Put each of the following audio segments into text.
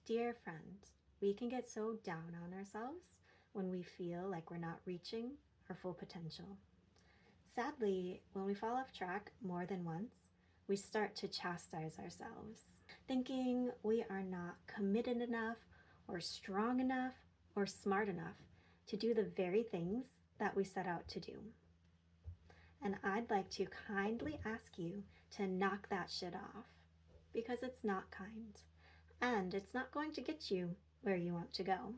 Dear friend, we can get so down on ourselves when we feel like we're not reaching our full potential. Sadly, when we fall off track more than once, we start to chastise ourselves, thinking we are not committed enough, or strong enough, or smart enough to do the very things that we set out to do. And I'd like to kindly ask you to knock that shit off, because it's not kind, and it's not going to get you where you want to go.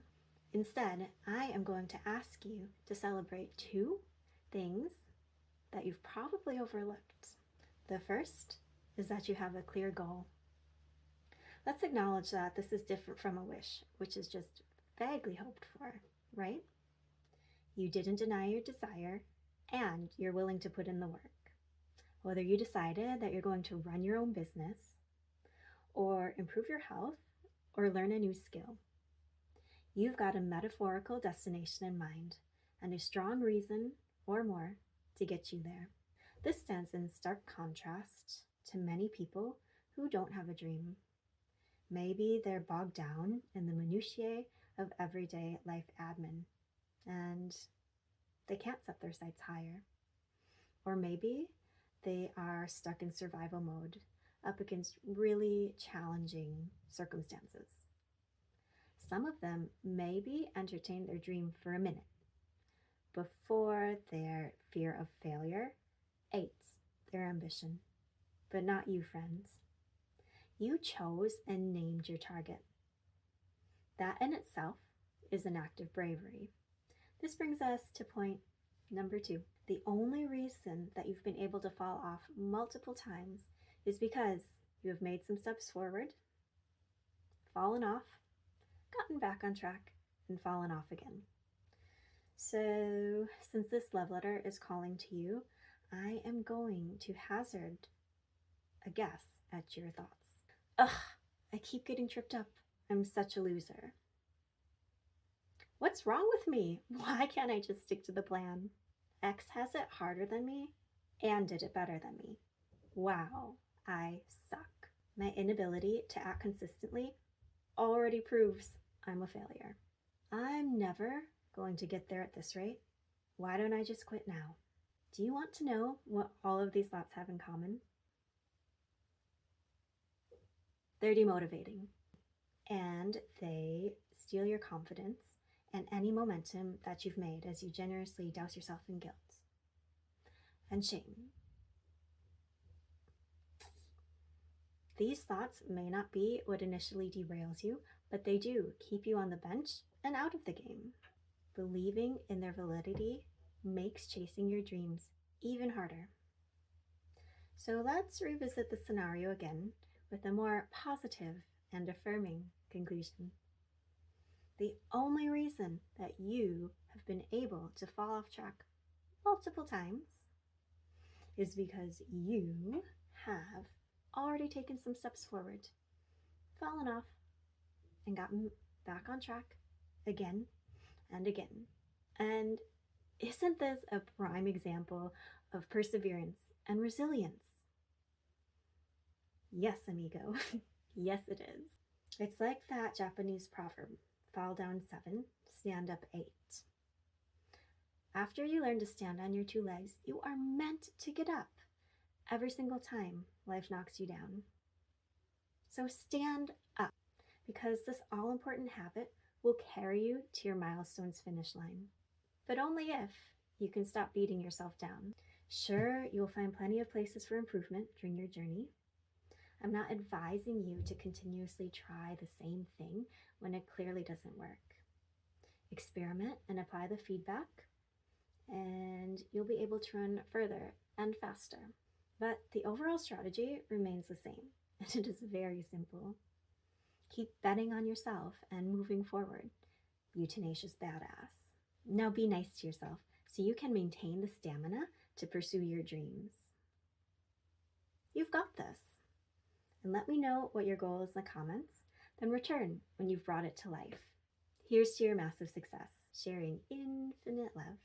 Instead, I am going to ask you to celebrate two things that you've probably overlooked. The first is that you have a clear goal. Let's acknowledge that this is different from a wish, which is just vaguely hoped for, right? You didn't deny your desire, and you're willing to put in the work. Whether you decided that you're going to run your own business, or improve your health, or learn a new skill, you've got a metaphorical destination in mind and a strong reason or more to get you there. This stands in stark contrast to many people who don't have a dream. Maybe they're bogged down in the minutiae of everyday life admin and they can't set their sights higher. Or maybe they are stuck in survival mode up against really challenging circumstances. Some of them maybe entertain their dream for a minute before their fear of failure ate their ambition. But not you, friends. You chose and named your target. That in itself is an act of bravery. This brings us to point number 2. The only reason that you've been able to fall off multiple times is because you have made some steps forward, fallen off, gotten back on track, and fallen off again. So, since this love letter is calling to you, I am going to hazard a guess at your thoughts. Ugh, I keep getting tripped up. I'm such a loser. What's wrong with me? Why can't I just stick to the plan? X has it harder than me and did it better than me. Wow, I suck. My inability to act consistently already proves I'm a failure. I'm never going to get there at this rate. Why don't I just quit now? Do you want to know what all of these thoughts have in common? They're demotivating, and they steal your confidence and any momentum that you've made as you generously douse yourself in guilt and shame. These thoughts may not be what initially derails you, but they do keep you on the bench and out of the game. Believing in their validity makes chasing your dreams even harder. So let's revisit the scenario again with a more positive and affirming conclusion. The only reason that you have been able to fall off track multiple times is because you have already taken some steps forward, fallen off, and gotten back on track again and again. And isn't this a prime example of perseverance and resilience? Yes, amigo. Yes, it is. It's like that Japanese proverb, fall down 7, stand up 8. After you learn to stand on your 2 legs, you are meant to get up every single time life knocks you down. So stand up, because this all-important habit will carry you to your milestone's finish line. But only if you can stop beating yourself down. Sure, you'll find plenty of places for improvement during your journey. I'm not advising you to continuously try the same thing when it clearly doesn't work. Experiment and apply the feedback, and you'll be able to run further and faster. But the overall strategy remains the same, and it is very simple. Keep betting on yourself and moving forward, you tenacious badass. Now be nice to yourself so you can maintain the stamina to pursue your dreams. You've got this. And let me know what your goal is in the comments, then return when you've brought it to life. Here's to your massive success, sharing infinite love.